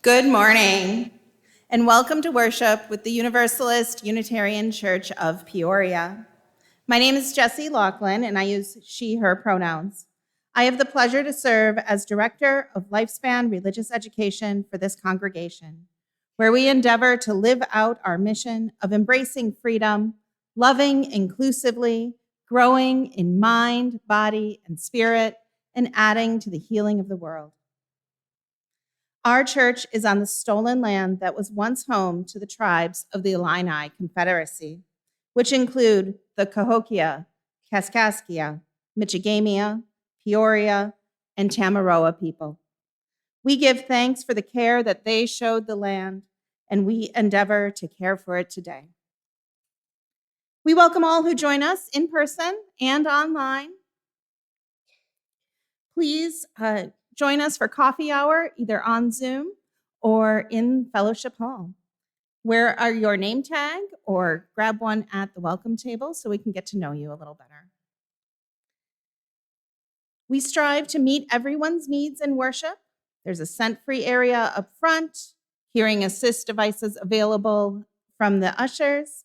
Good morning, and welcome to worship with the Universalist Unitarian Church of Peoria. My name is Jessie Laughlin, and I use she, her pronouns. I have the pleasure to serve as Director of Lifespan Religious Education for this congregation, where we endeavor to live out our mission of embracing freedom, loving inclusively, growing in mind, body, and spirit, and adding to the healing of the world. Our church is on the stolen land that was once home to the tribes of the Illini Confederacy, which include the Cahokia, Kaskaskia, Michigamia, Peoria, and Tamaroa people. We give thanks for the care that they showed the land, and we endeavor to care for it today. We welcome all who join us in person and online. Please join us for coffee hour, either on Zoom or in Fellowship Hall. Wear your name tag or grab one at the welcome table so we can get to know you a little better. We strive to meet everyone's needs in worship. There's a scent-free area up front, hearing assist devices available from the ushers,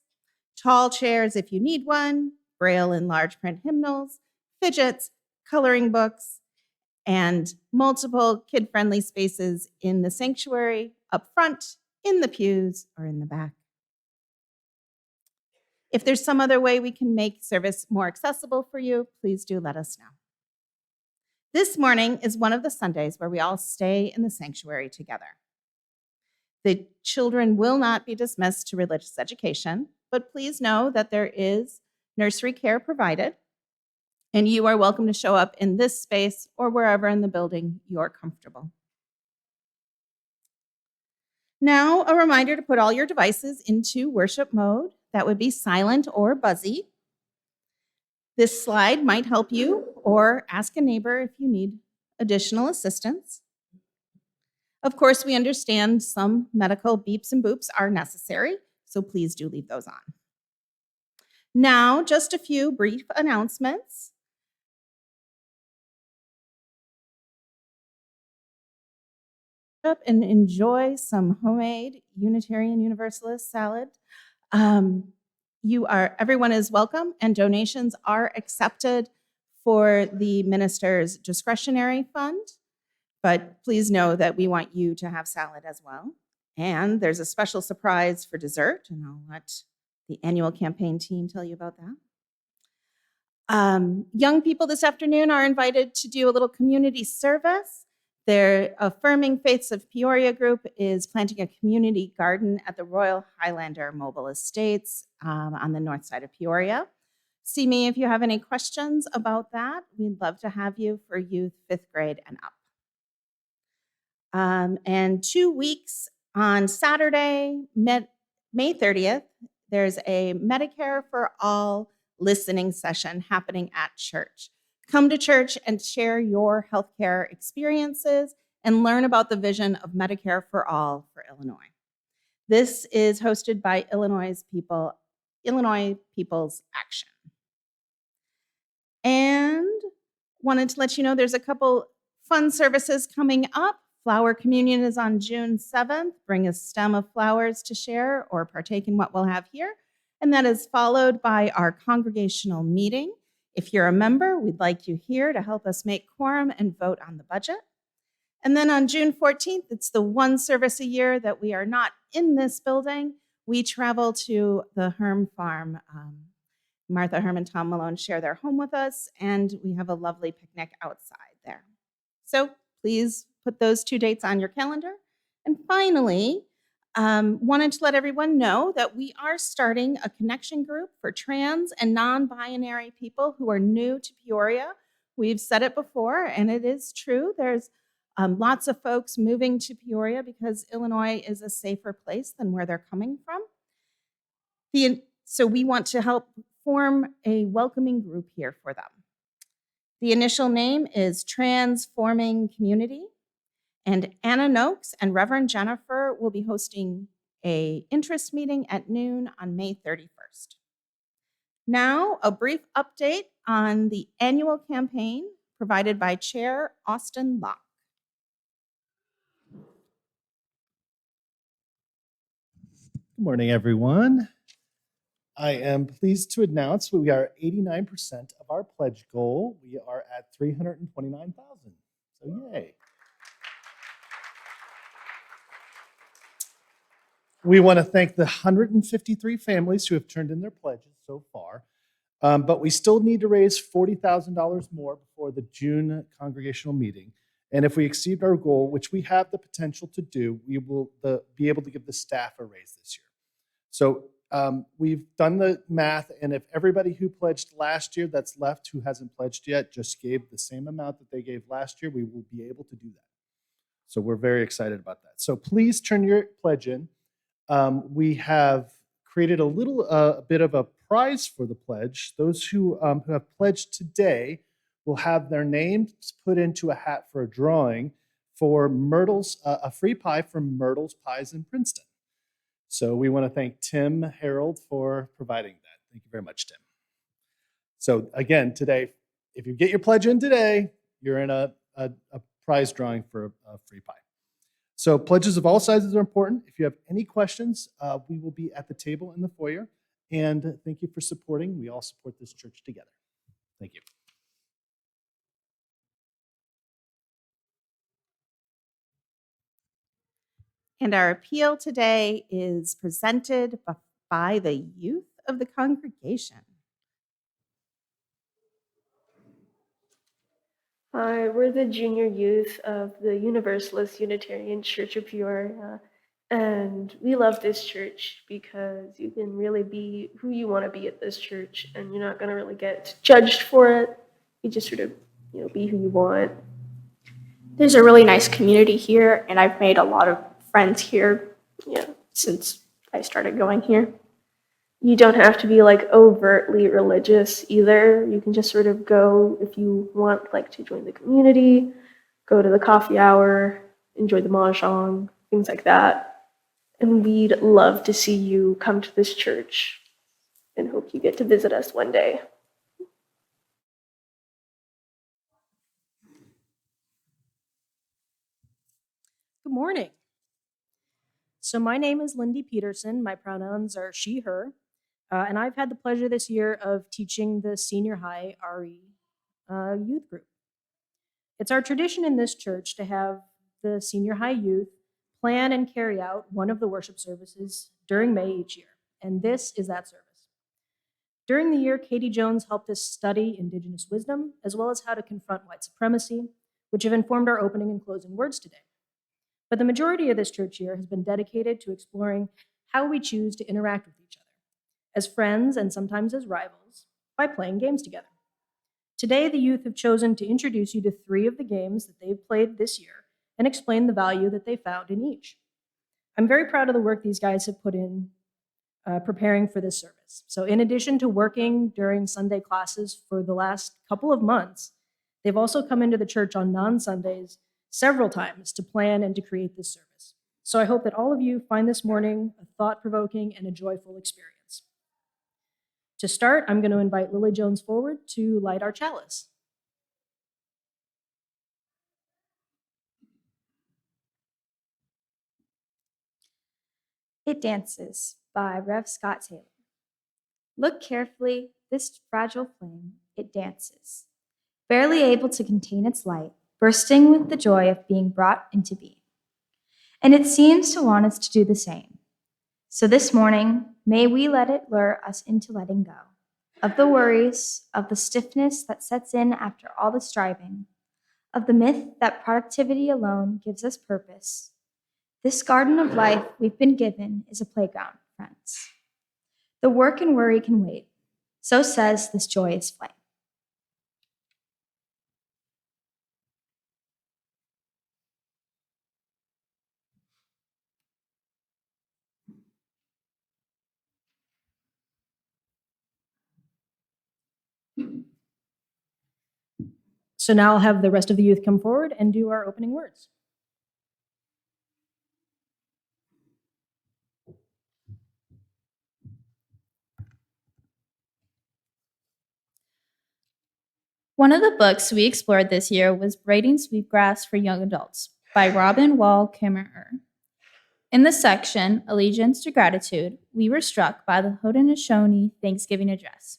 tall chairs if you need one, Braille and large print hymnals, fidgets, coloring books, and multiple kid-friendly spaces in the sanctuary, up front, in the pews, or in the back. If there's some other way we can make service more accessible for you, please do let us know. This morning is one of the Sundays where we all stay in the sanctuary together. The children will not be dismissed to religious education, but please know that there is nursery care provided, and you are welcome to show up in this space or wherever in the building you're comfortable. Now, a reminder to put all your devices into worship mode. That would be silent or buzzy. This slide might help you, or ask a neighbor if you need additional assistance. Of course, we understand some medical beeps and boops are necessary, so please do leave those on. Now, just a few brief announcements. And enjoy some homemade Unitarian Universalist salad. Everyone is welcome, and donations are accepted for the minister's discretionary fund. But please know that we want you to have salad as well. And there's a special surprise for dessert, and I'll let the annual campaign team tell you about that. Young people this afternoon are invited to do a little community service. Their Affirming Faiths of Peoria group is planting a community garden at the Royal Highlander Mobile Estates on the north side of Peoria. See me if you have any questions about that. We'd love to have you for youth 5th grade and up. And 2 weeks on Saturday, May 30th, there's a Medicare for All listening session happening at church. Come to church and share your healthcare experiences and learn about the vision of Medicare for All for Illinois. This is hosted by Illinois People's Action. And wanted to let you know there's a couple fun services coming up. Flower Communion is on June 7th. Bring a stem of flowers to share or partake in what we'll have here. And that is followed by our congregational meeting. If you're a member, we'd like you here to help us make quorum and vote on the budget. And then on June 14th, it's the one service a year that we are not in this building. We travel to the Herm Farm. Martha Herm and Tom Malone share their home with us, and we have a lovely picnic outside there. So please put those 2 dates on your calendar. And finally, wanted to let everyone know that we are starting a connection group for trans and non-binary people who are new to Peoria. We've said it before, and it is true. There's lots of folks moving to Peoria because Illinois is a safer place than where they're coming from. So we want to help form a welcoming group here for them. The initial name is Transforming Community. And Anna Noakes and Reverend Jennifer will be hosting an interest meeting at noon on May 31st. Now, a brief update on the annual campaign provided by Chair Austin Locke. Good morning, everyone. I am pleased to announce we are 89% of our pledge goal. We are at 329,000. So yay. We want to thank the 153 families who have turned in their pledges so far. But we still need to raise $40,000 more before the June congregational meeting. And if we exceed our goal, which we have the potential to do, we will be able to give the staff a raise this year. So we've done the math, and if everybody who pledged last year that's left who hasn't pledged yet just gave the same amount that they gave last year, we will be able to do that. So we're very excited about that. So please turn your pledge in. We have created a little bit of a prize for the pledge. Those who have pledged today will have their names put into a hat for a drawing for Myrtle's, a free pie from Myrtle's Pies in Princeton. So we want to thank Tim Harold for providing that. Thank you very much, Tim. So again, today, if you get your pledge in today, you're in a prize drawing for a free pie. So pledges of all sizes are important. If you have any questions, we will be at the table in the foyer. And thank you for supporting. We all support this church together. Thank you. And our appeal today is presented by the youth of the congregation. Hi, we're the junior youth of the Universalist Unitarian Church of Peoria, and we love this church because you can really be who you want to be at this church, and you're not going to really get judged for it. You just sort of, be who you want. There's a really nice community here, and I've made a lot of friends here since I started going here. You don't have to be like overtly religious either. You can just sort of go if you want, like, to join the community, go to the coffee hour, enjoy the mahjong, things like that. And we'd love to see you come to this church and hope you get to visit us one day. Good morning. So my name is Lindy Peterson. My pronouns are she, her. And I've had the pleasure this year of teaching the senior high RE youth group. It's our tradition in this church to have the senior high youth plan and carry out one of the worship services during May each year. And this is that service. During the year, Katie Jones helped us study Indigenous wisdom, as well as how to confront white supremacy, which have informed our opening and closing words today. But the majority of this church year has been dedicated to exploring how we choose to interact with each other, as friends and sometimes as rivals, by playing games together. Today, the youth have chosen to introduce you to 3 of the games that they've played this year and explain the value that they found in each. I'm very proud of the work these guys have put in preparing for this service. So in addition to working during Sunday classes for the last couple of months, they've also come into the church on non-Sundays several times to plan and to create this service. So I hope that all of you find this morning a thought-provoking and a joyful experience. To start, I'm going to invite Lily Jones forward to light our chalice. It Dances by Rev. Scott Taylor. Look carefully, this fragile flame, it dances, barely able to contain its light, bursting with the joy of being brought into being. And it seems to want us to do the same. So this morning, may we let it lure us into letting go of the worries, of the stiffness that sets in after all the striving, of the myth that productivity alone gives us purpose. This garden of life we've been given is a playground, friends. The work and worry can wait. So says this joyous flame. So now I'll have the rest of the youth come forward and do our opening words. One of the books we explored this year was Braiding Sweetgrass for Young Adults by Robin Wall Kimmerer. In the section, Allegiance to Gratitude, we were struck by the Haudenosaunee Thanksgiving Address.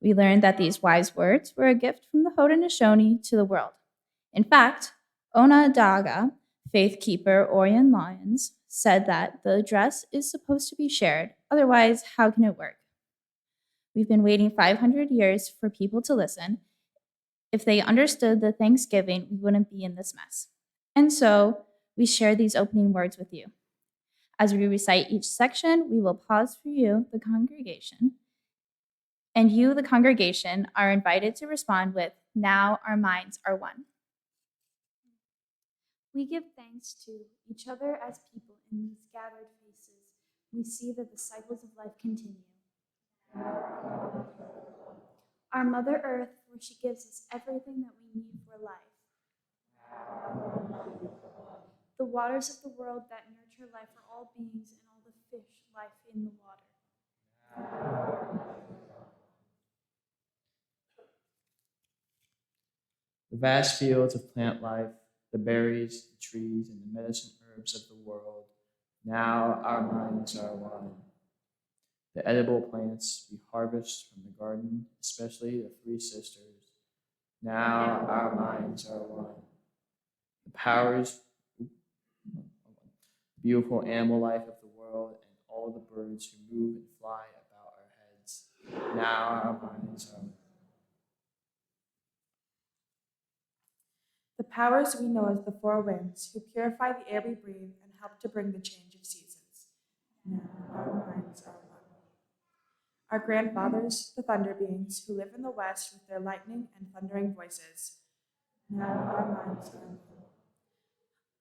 We learned that these wise words were a gift from the Haudenosaunee to the world. In fact, Onondaga faith keeper Orion Lyons said that the address is supposed to be shared, otherwise, how can it work? We've been waiting 500 years for people to listen. If they understood the Thanksgiving, we wouldn't be in this mess. And so, we share these opening words with you. As we recite each section, we will pause for you, the congregation, and you, the congregation, are invited to respond with, "Now our minds are one." We give thanks to each other as people in these gathered faces. We see that the cycles of life continue. Our Mother Earth, where she gives us everything that we need for life. The waters of the world that nurture life for all beings and all the fish life in the water. The vast fields of plant life, the berries, the trees, and the medicine herbs of the world, now our minds are one. The edible plants we harvest from the garden, especially the three sisters, now our minds are one. The powers, beautiful animal life of the world, and all the birds who move and fly about our heads, now our minds are one. The powers we know as the four winds, who purify the air we breathe and help to bring the change of seasons. Now our minds are one. Our grandfathers, the thunder beings, who live in the west with their lightning and thundering voices. Now our minds are one.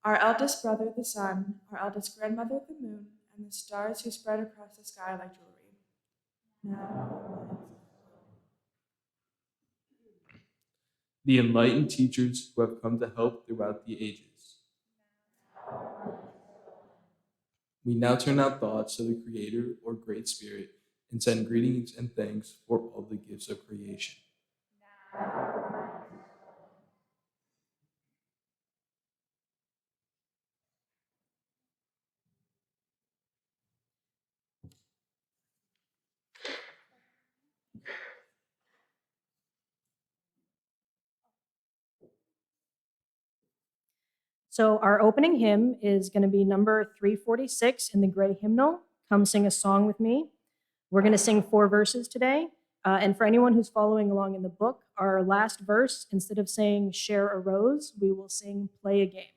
Our eldest brother, the sun, our eldest grandmother, the moon, and the stars who spread across the sky like jewelry. Now our minds are one. The enlightened teachers who have come to help throughout the ages. We now turn our thoughts to the Creator or Great Spirit and send greetings and thanks for all the gifts of creation. So our opening hymn is going to be number 346 in the Gray Hymnal. Come sing a song with me. We're going to sing 4 verses today. And for anyone who's following along in the book, our last verse, instead of saying share a rose, we will sing play a game.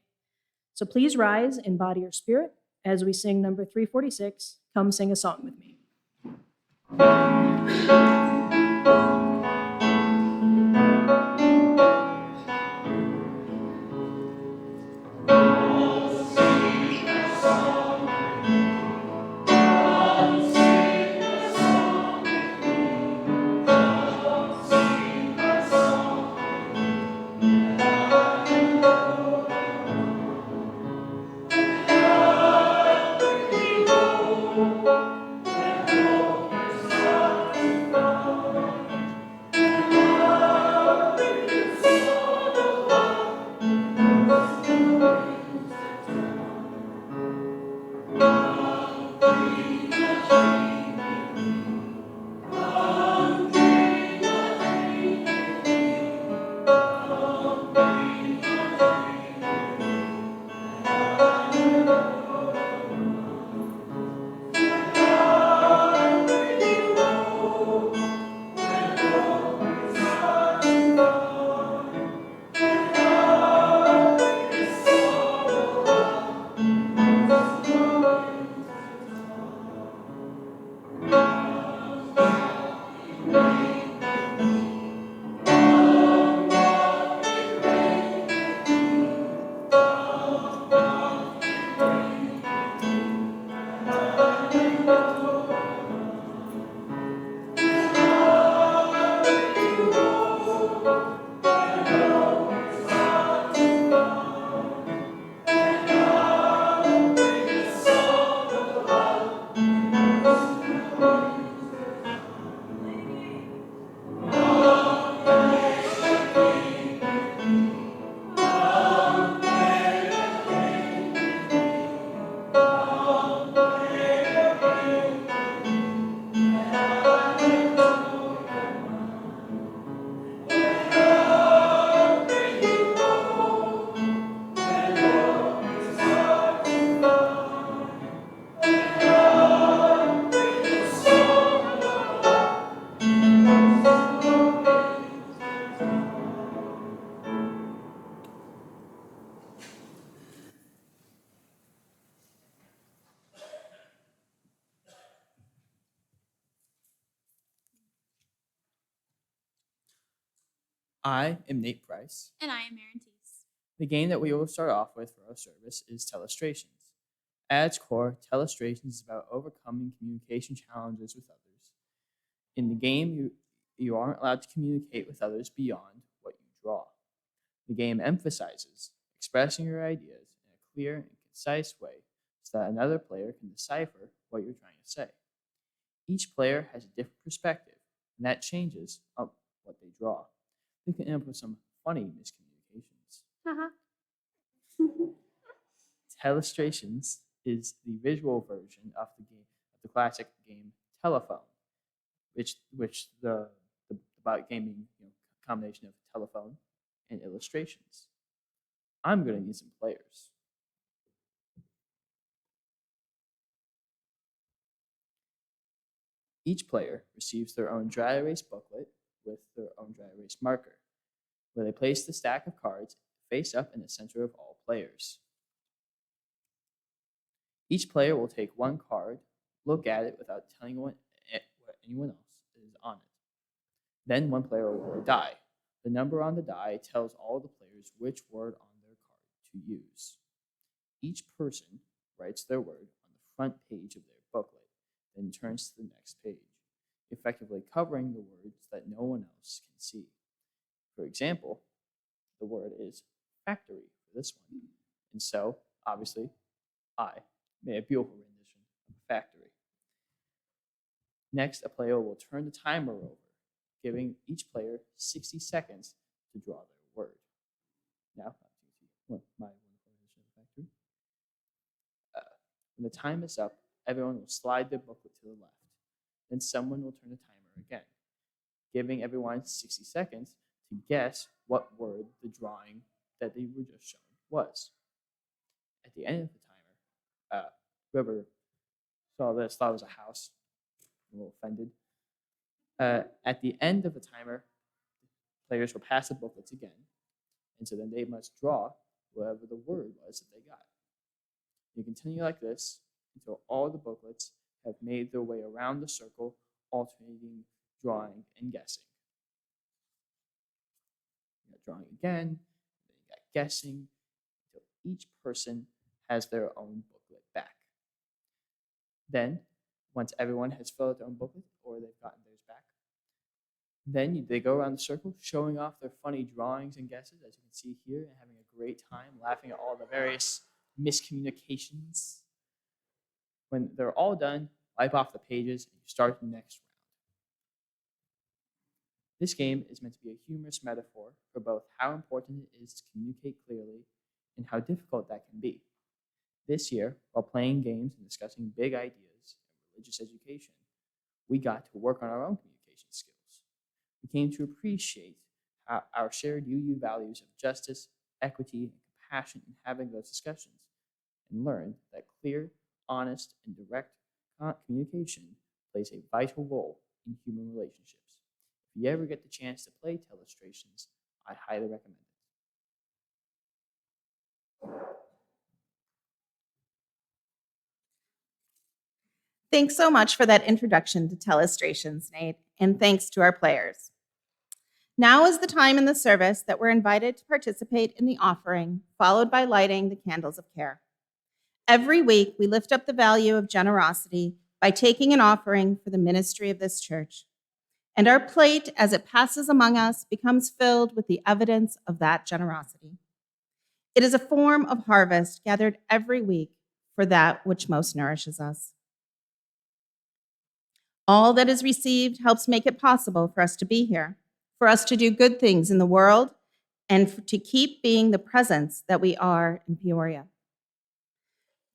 So please rise in body or spirit as we sing number 346, Come Sing a Song with Me. I am Nate Price. And I am Aaron Teese. The game that we will start off with for our service is Telestrations. At its core, Telestrations is about overcoming communication challenges with others. In the game, you aren't allowed to communicate with others beyond what you draw. The game emphasizes expressing your ideas in a clear and concise way so that another player can decipher what you're trying to say. Each player has a different perspective, and that changes up what they draw. They can end up with some funny miscommunications. Telestrations is the visual version of the classic game Telephone, which the about gaming combination of telephone and illustrations. I'm going to need some players. Each player receives their own dry erase booklet with their own dry erase marker, where they place the stack of cards face up in the center of all players. Each player will take one card, look at it without telling what anyone else is on it. Then one player will roll a die. The number on the die tells all the players which word on their card to use. Each person writes their word on the front page of their booklet, then turns to the next page, effectively covering the words that no one else can see. For example, the word is factory for this one. And so, obviously, I made a beautiful rendition of a factory. Next, a player will turn the timer over, giving each player 60 seconds to draw their word. Now, my wonderful rendition of a factory. When the time is up, everyone will slide their booklet to the left. Then someone will turn the timer again, giving everyone 60 seconds to guess what word the drawing that they were just shown was. At the end of the timer, whoever saw this thought it was a house, a little offended. At the end of the timer, players will pass the booklets again, and so then they must draw whatever the word was that they got. You continue like this until all the booklets have made their way around the circle, alternating drawing and guessing. You got drawing again, then you got guessing, until each person has their own booklet back. Then, once everyone has filled out their own booklet or they've gotten theirs back, then they go around the circle showing off their funny drawings and guesses, as you can see here, and having a great time laughing at all the various miscommunications. When they're all done, wipe off the pages and you start the next round. This game is meant to be a humorous metaphor for both how important it is to communicate clearly and how difficult that can be. This year, while playing games and discussing big ideas and religious education, we got to work on our own communication skills. We came to appreciate our shared UU values of justice, equity, and compassion in having those discussions, and learned that clear, honest, and direct communication plays a vital role in human relationships. If you ever get the chance to play Telestrations, I highly recommend it. Thanks so much for that introduction to Telestrations, Nate, and thanks to our players. Now is the time in the service that we're invited to participate in the offering, followed by lighting the candles of care. Every week, we lift up the value of generosity by taking an offering for the ministry of this church. And our plate, as it passes among us, becomes filled with the evidence of that generosity. It is a form of harvest gathered every week for that which most nourishes us. All that is received helps make it possible for us to be here, for us to do good things in the world, and to keep being the presence that we are in Peoria.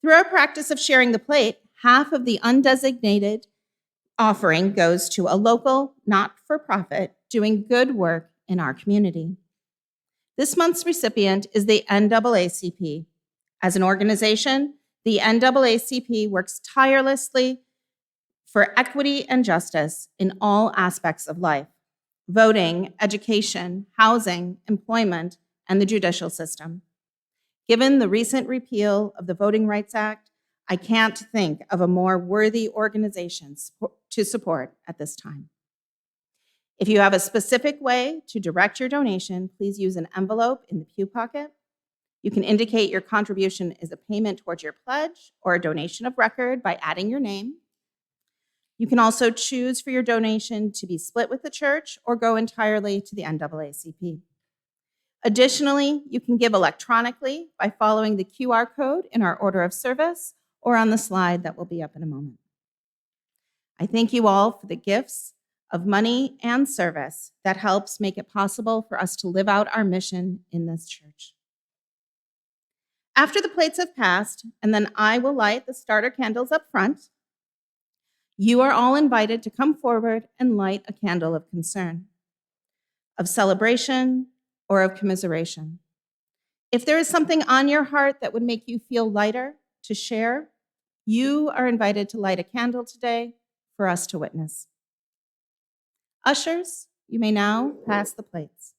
Through our practice of sharing the plate, half of the undesignated offering goes to a local, not-for-profit, doing good work in our community. This month's recipient is the NAACP. As an organization, the NAACP works tirelessly for equity and justice in all aspects of life: voting, education, housing, employment, and the judicial system. Given the recent repeal of the Voting Rights Act, I can't think of a more worthy organization to support at this time. If you have a specific way to direct your donation, please use an envelope in the pew pocket. You can indicate your contribution is a payment towards your pledge or a donation of record by adding your name. You can also choose for your donation to be split with the church or go entirely to the NAACP. Additionally, you can give electronically by following the QR code in our order of service or on the slide that will be up in a moment. I thank you all for the gifts of money and service that helps make it possible for us to live out our mission in this church. After the plates have passed, and then I will light the starter candles up front, you are all invited to come forward and light a candle of concern, of celebration, or of commiseration. If there is something on your heart that would make you feel lighter to share, you are invited to light a candle today for us to witness. Ushers, you may now pass the plates.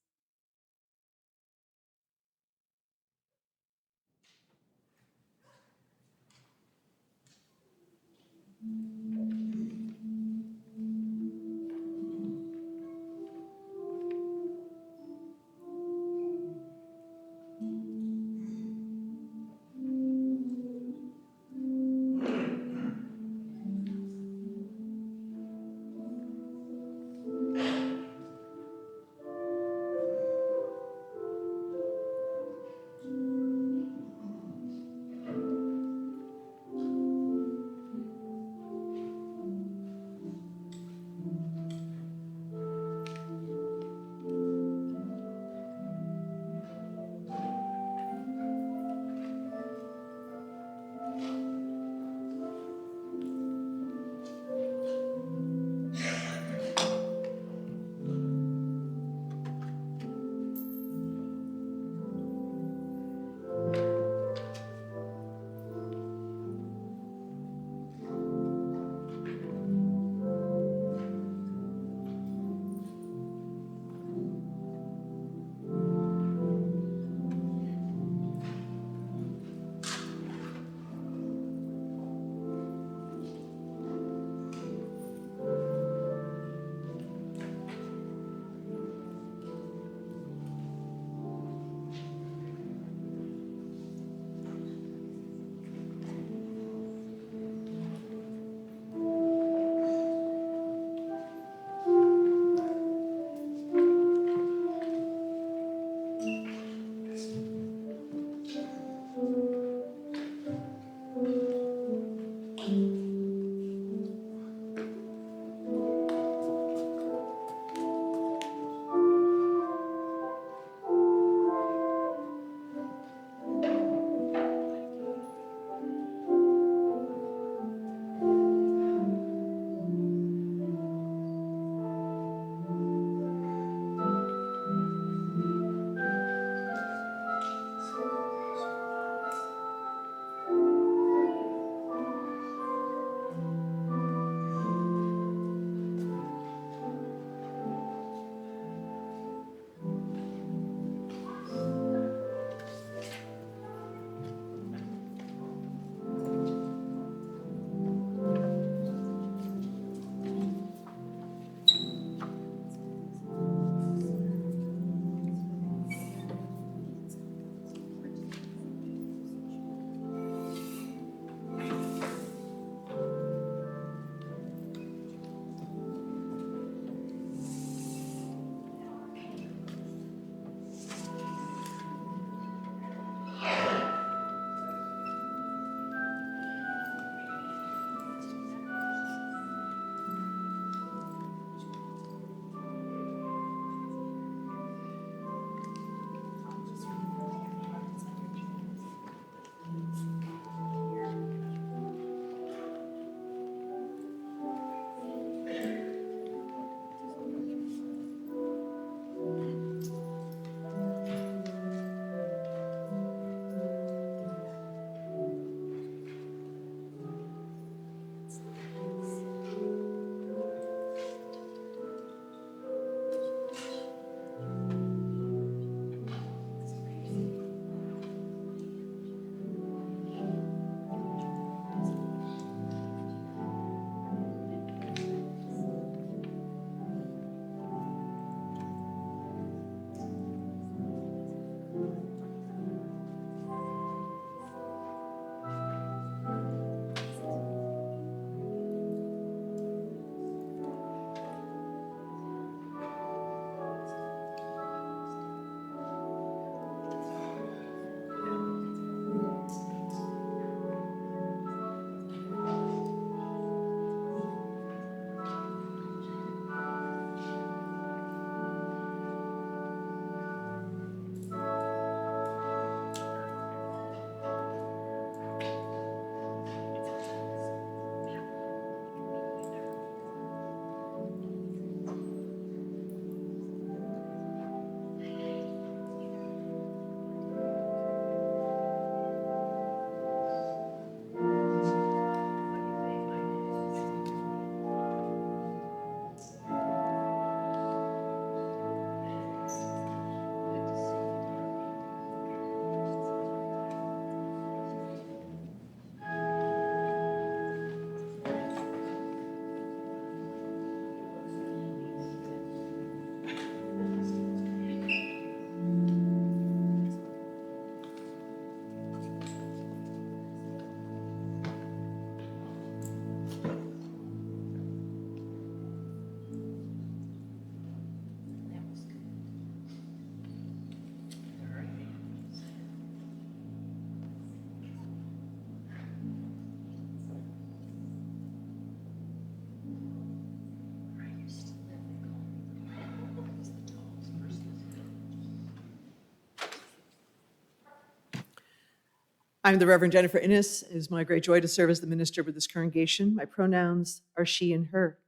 I'm the Reverend Jennifer Innes. It is my great joy to serve as the minister with this congregation. My pronouns are she and her.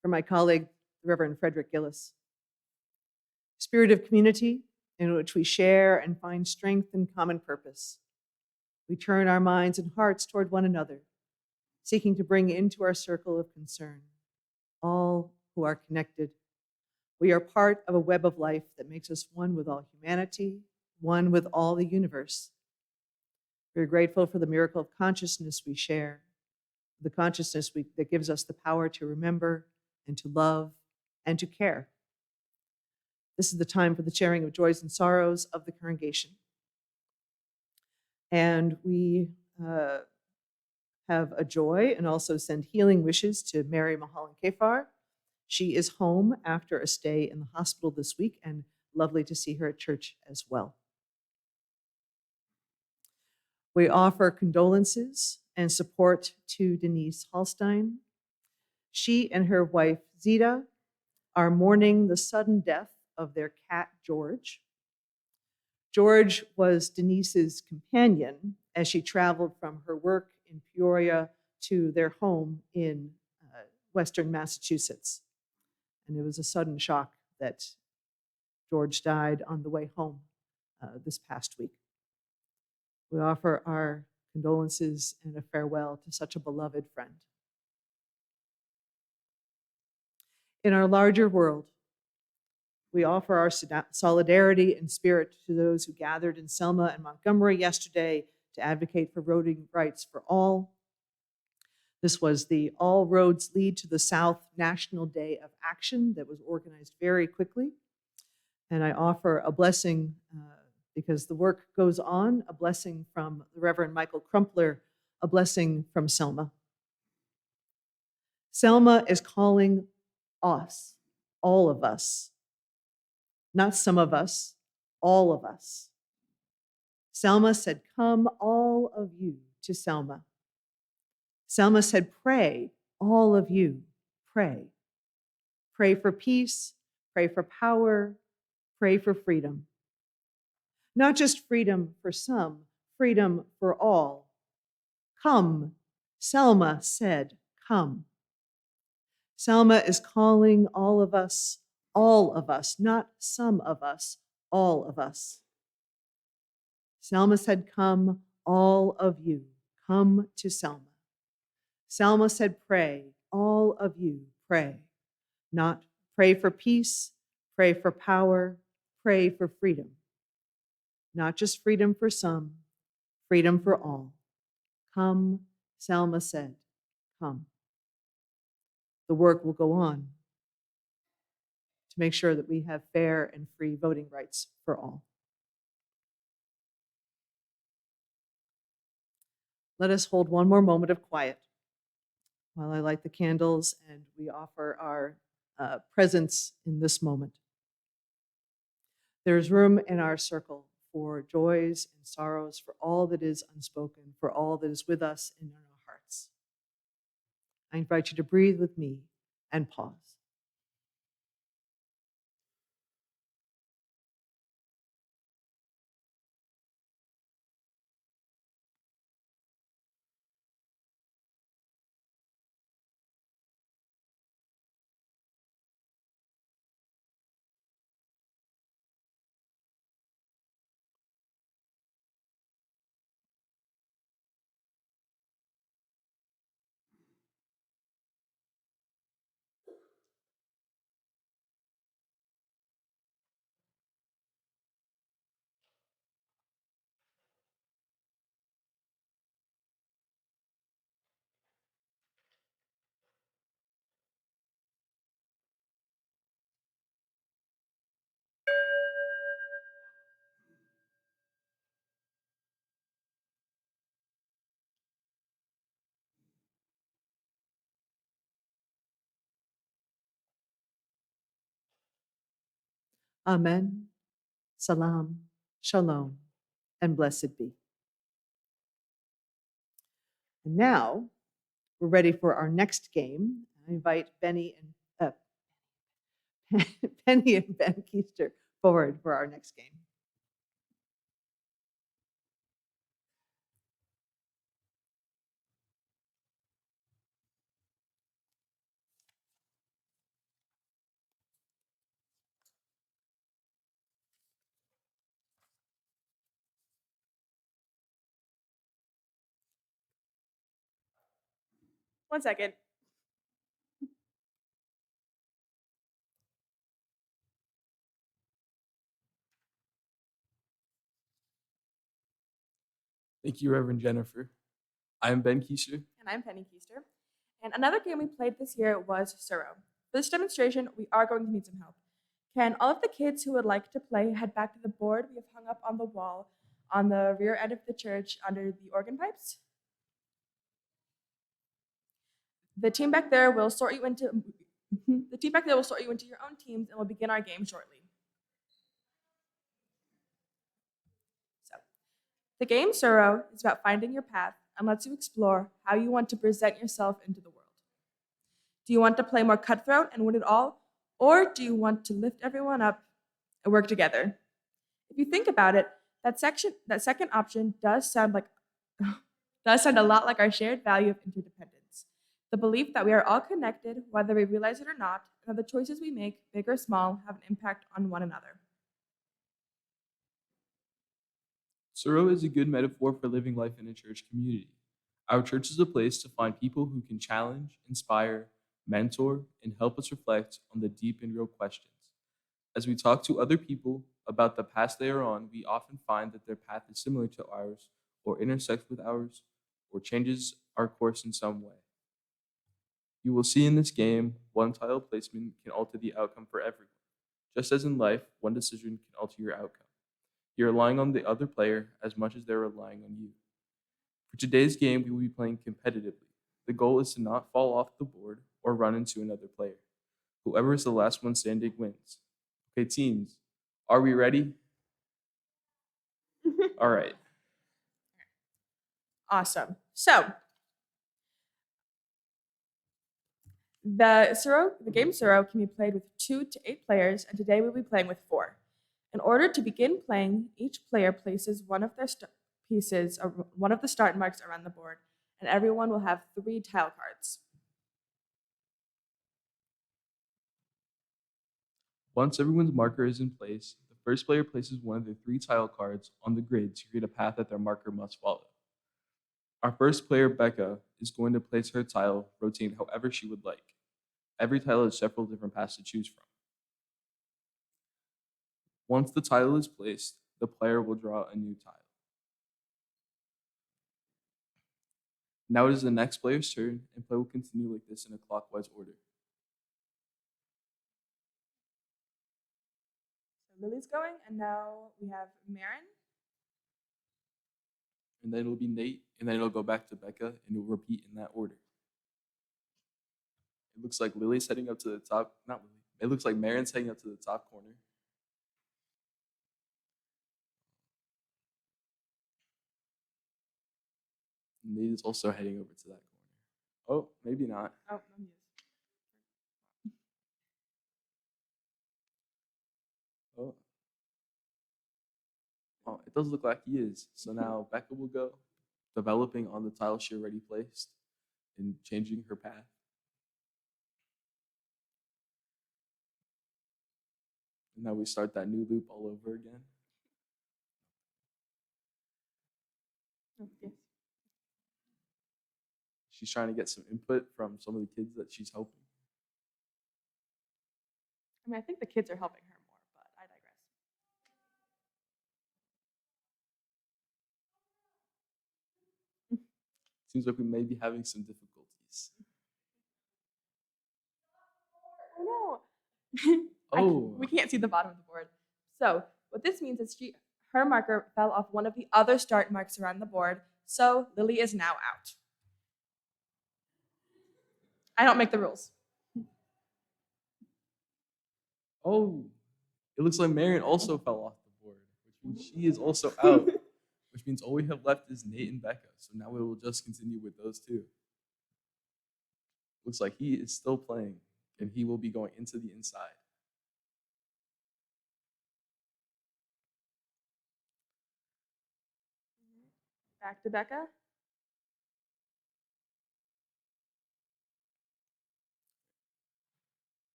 For my colleague, the Reverend Frederick Gillis. Spirit of community in which we share and find strength and common purpose. We turn our minds and hearts toward one another, seeking to bring into our circle of concern all who are connected. We are part of a web of life that makes us one with all humanity, one with all the universe. We're grateful for the miracle of consciousness we share, the consciousness that gives us the power to remember and to love and to care. This is the time for the sharing of joys and sorrows of the congregation. And we have a joy and also send healing wishes to Mary Mahalan Kefar. She is home after a stay in the hospital this week, and lovely to see her at church as well. We offer condolences and support to Denise Hallstein. She and her wife, Zita, are mourning the sudden death of their cat, George. George was Denise's companion as she traveled from her work in Peoria to their home in Western Massachusetts. And it was a sudden shock that George died on the way home this past week. We offer our condolences and a farewell to such a beloved friend. In our larger world, we offer our solidarity and spirit to those who gathered in Selma and Montgomery yesterday to advocate for voting rights for all. This was the All Roads Lead to the South National Day of Action that was organized very quickly. And I offer a blessing because the work goes on, a blessing from the Reverend Michael Crumpler, a blessing from Selma. Selma is calling us, all of us, not some of us, all of us. Selma said, "Come, all of you, to Selma." Selma said, "Pray, all of you, pray. Pray for peace, pray for power, pray for freedom. Not just freedom for some, freedom for all. Come," Selma said, "come." Selma is calling all of us, not some of us, all of us. Selma said, "Come, all of you, come to Selma." Selma said, "Pray, all of you, pray. Not pray for peace, pray for power, pray for freedom. Not just freedom for some, freedom for all. Come," Selma said, "come." The work will go on to make sure that we have fair and free voting rights for all. Let us hold one more moment of quiet while I light the candles and we offer our presence in this moment. There is room in our circle for joys and sorrows, for all that is unspoken, for all that is with us in our hearts. I invite you to breathe with me and pause. Amen, salam, shalom, and blessed be. And now we're ready for our next game. I invite Penny and Ben Keister forward for our next game. 1 second. Thank you, Reverend Jennifer. I am Ben Keister. And I'm Penny Keister. And another game we played this year was Suro. For this demonstration, we are going to need some help. Can all of the kids who would like to play head back to the board we have hung up on the wall on the rear end of the church under the organ pipes? The team back there will sort you into your own teams, and we'll begin our game shortly. So, the game Suro is about finding your path and lets you explore how you want to present yourself into the world. Do you want to play more cutthroat and win it all, or do you want to lift everyone up and work together? If you think about it, that second option does sound a lot like our shared value of interdependence. The belief that we are all connected, whether we realize it or not, and that the choices we make, big or small, have an impact on one another. Suro is a good metaphor for living life in a church community. Our church is a place to find people who can challenge, inspire, mentor, and help us reflect on the deep and real questions. As we talk to other people about the path they are on, we often find that their path is similar to ours, or intersects with ours, or changes our course in some way. You will see in this game, one tile placement can alter the outcome for everyone. Just as in life, one decision can alter your outcome. You're relying on the other player as much as they're relying on you. For today's game, we will be playing competitively. The goal is to not fall off the board or run into another player. Whoever is the last one standing wins. Okay, teams, are we ready? All right. Awesome. So, the game Suro can be played with 2 to 8 players, and today we'll be playing with 4. In order to begin playing, each player places one of the start marks around the board, and everyone will have 3 tile cards. Once everyone's marker is in place, the first player places one of the 3 tile cards on the grid to create a path that their marker must follow. Our first player, Becca, is going to place her tile, rotating however she would like. Every tile has several different paths to choose from. Once the tile is placed, the player will draw a new tile. Now it is the next player's turn, and play will continue like this in a clockwise order. So Lily's going, and now we have Marin. And then it'll be Nate, and then it'll go back to Becca, and it'll repeat in that order. It looks like Lily's heading up to the top. Not Lily. It looks like Marin's heading up to the top corner. Nate is also heading over to that corner. Oh, maybe not. Oh, no, he is. Oh. Oh, it does look like he is. So now Becca will go, developing on the tile she already placed and changing her path. And now we start that new loop all over again. Oh, yes. She's trying to get some input from some of the kids that she's helping. I mean, I think the kids are helping her more, but I digress. Seems like we may be having some difficulties. Oh no! Oh. We can't see the bottom of the board. So what this means is her marker fell off one of the other start marks around the board, so Lily is now out. I don't make the rules. Oh, it looks like Marion also fell off the board, which means she is also out, which means all we have left is Nate and Becca. So now we will just continue with those two. Looks like he is still playing, and he will be going into the inside. Back to Becca.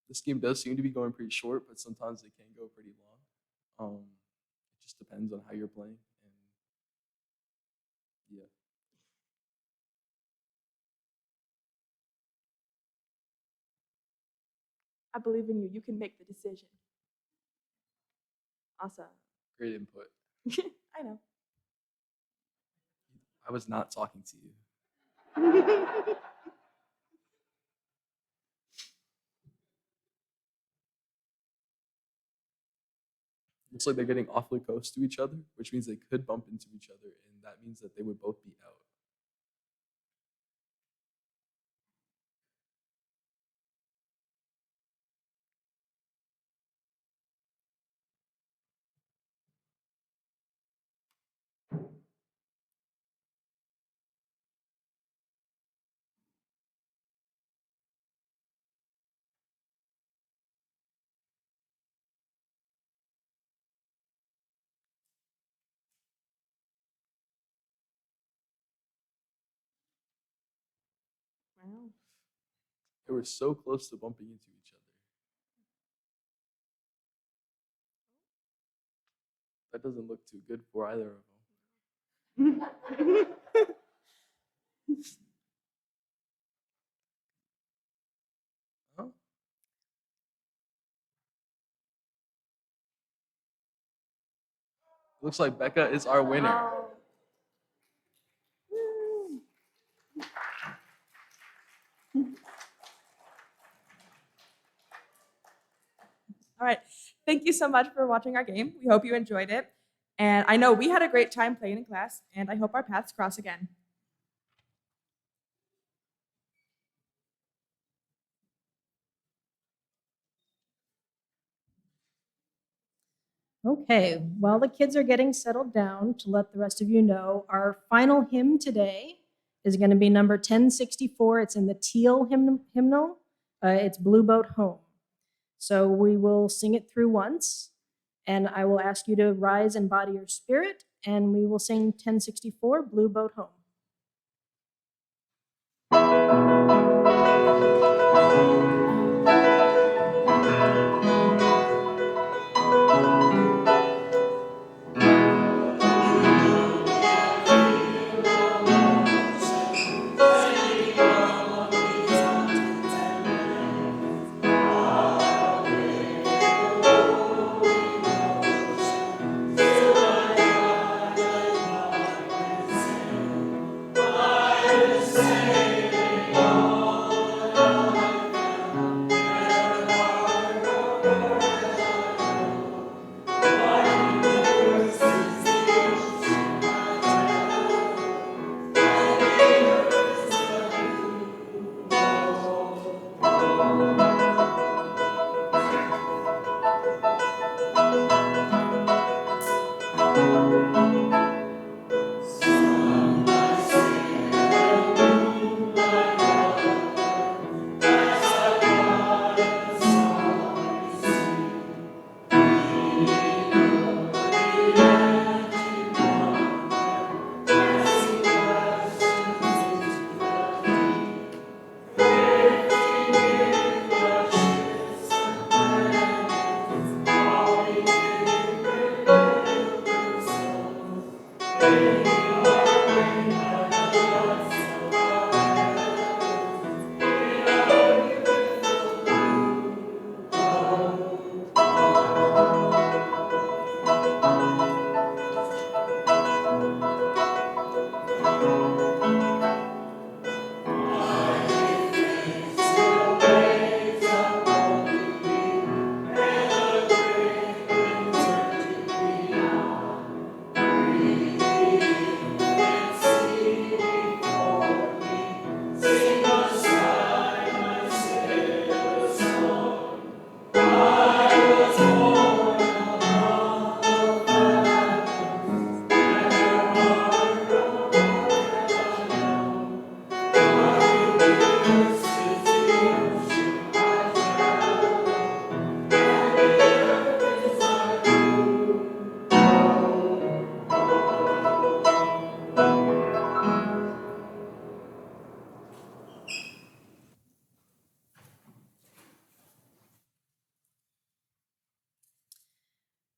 This game does seem to be going pretty short, but sometimes it can go pretty long. It just depends on how you're playing. And yeah. I believe in you. You can make the decision. Awesome. Great input. I know. I was not talking to you. Looks like they're getting awfully close to each other, which means they could bump into each other, and that means that they would both be out. Wow. They were so close to bumping into each other. That doesn't look too good for either of them. Huh? Looks like Becca is our winner. Oh. All right. Thank you so much for watching our game. We hope you enjoyed it. And I know we had a great time playing in class, and I hope our paths cross again. Okay, while the kids are getting settled down, to let the rest of you know, our final hymn today is going to be number 1064. It's in the teal hymnal. It's Blue Boat Home. So we will sing it through once, and I will ask you to rise and body your spirit, and we will sing 1064, Blue Boat Home.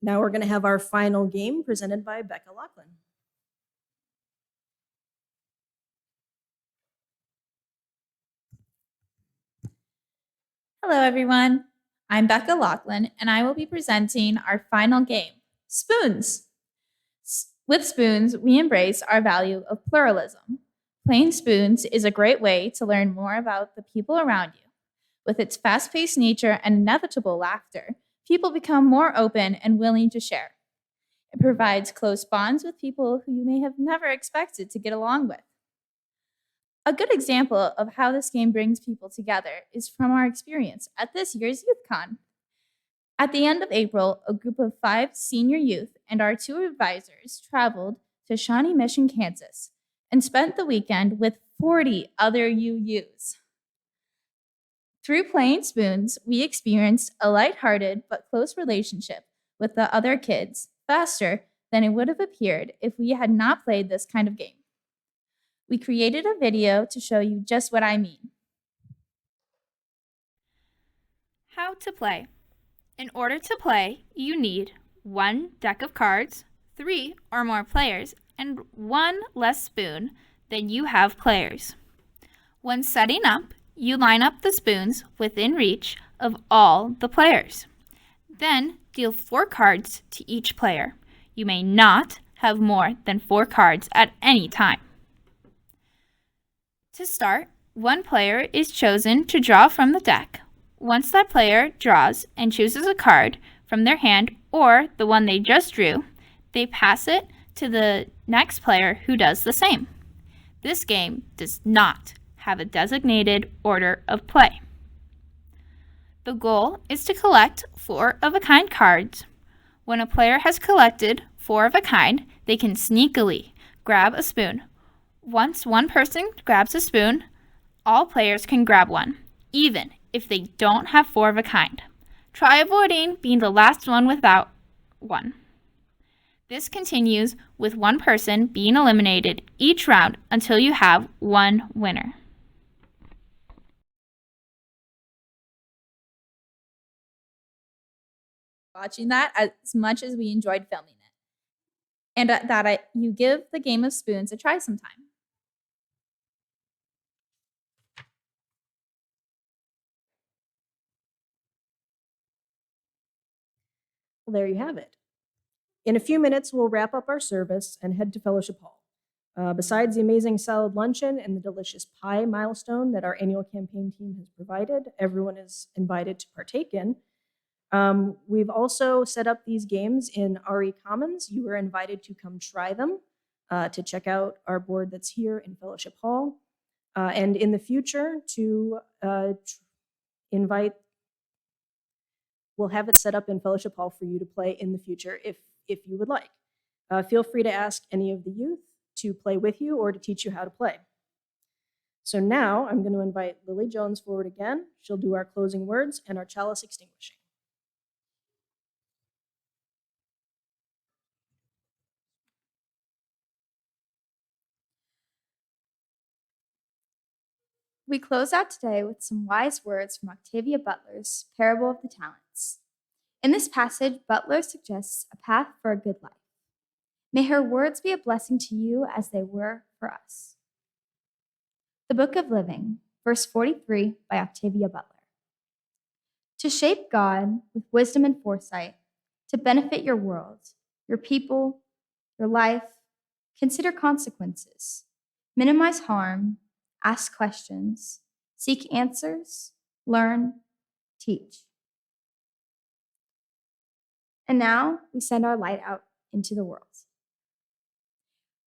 Now we're going to have our final game presented by Becca Lachlan. Hello, everyone. I'm Becca Lachlan, and I will be presenting our final game, Spoons. With Spoons, we embrace our value of pluralism. Playing Spoons is a great way to learn more about the people around you. With its fast-paced nature and inevitable laughter, people become more open and willing to share. It provides close bonds with people who you may have never expected to get along with. A good example of how this game brings people together is from our experience at this year's YouthCon. At the end of April, a group of 5 senior youth and our 2 advisors traveled to Shawnee Mission, Kansas, and spent the weekend with 40 other UUs. Through playing Spoons, we experienced a lighthearted but close relationship with the other kids faster than it would have appeared if we had not played this kind of game. We created a video to show you just what I mean. How to play. In order to play, you need 1 deck of cards, 3 or more players, and 1 less spoon than you have players. When setting up, you line up the spoons within reach of all the players. Then deal 4 cards to each player. You may not have more than 4 cards at any time. To start, 1 player is chosen to draw from the deck. Once that player draws and chooses a card from their hand or the one they just drew, they pass it to the next player who does the same. This game does not have a designated order of play. The goal is to collect 4-of-a-kind cards. When a player has collected 4 of a kind, they can sneakily grab a spoon. Once one person grabs a spoon, all players can grab one, even if they don't have 4 of a kind. Try avoiding being the last one without one. This continues with one person being eliminated each round until you have one winner. Watching that as much as we enjoyed filming it. And you give the game of Spoons a try sometime. Well, there you have it. In a few minutes, we'll wrap up our service and head to Fellowship Hall. Besides the amazing salad luncheon and the delicious pie milestone that our annual campaign team has provided, everyone is invited to partake in. We've also set up these games in RE Commons. You are invited to come try them, to check out our board that's here in Fellowship Hall, and in the future to invite. We'll have it set up in Fellowship Hall for you to play in the future if you would like. Feel free to ask any of the youth to play with you or to teach you how to play. So now I'm going to invite Lily Jones forward again. She'll do our closing words and our chalice extinguishing. We close out today with some wise words from Octavia Butler's Parable of the Talents. In this passage, Butler suggests a path for a good life. May her words be a blessing to you as they were for us. The Book of Living, verse 43 by Octavia Butler. To shape God with wisdom and foresight, to benefit your world, your people, your life, consider consequences, minimize harm, ask questions, seek answers, learn, teach. And now we send our light out into the world.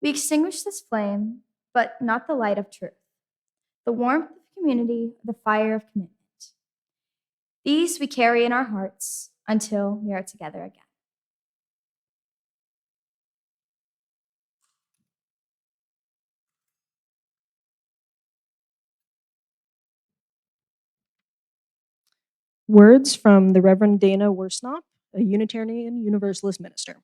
We extinguish this flame, but not the light of truth, the warmth of community, the fire of commitment. These we carry in our hearts until we are together again. Words from the Reverend Dana Worsnop, a Unitarian Universalist minister.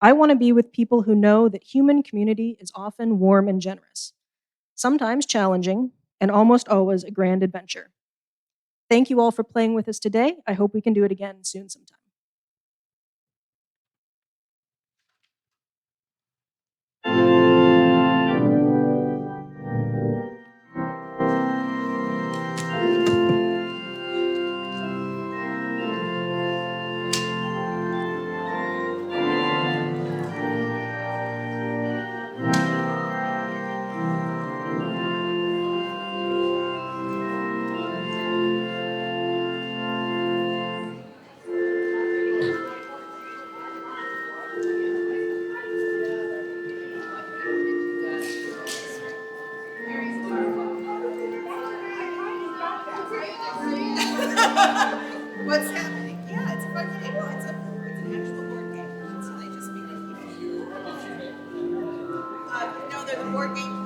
I want to be with people who know that human community is often warm and generous, sometimes challenging, and almost always a grand adventure. Thank you all for playing with us today. I hope we can do it again soon sometime. board game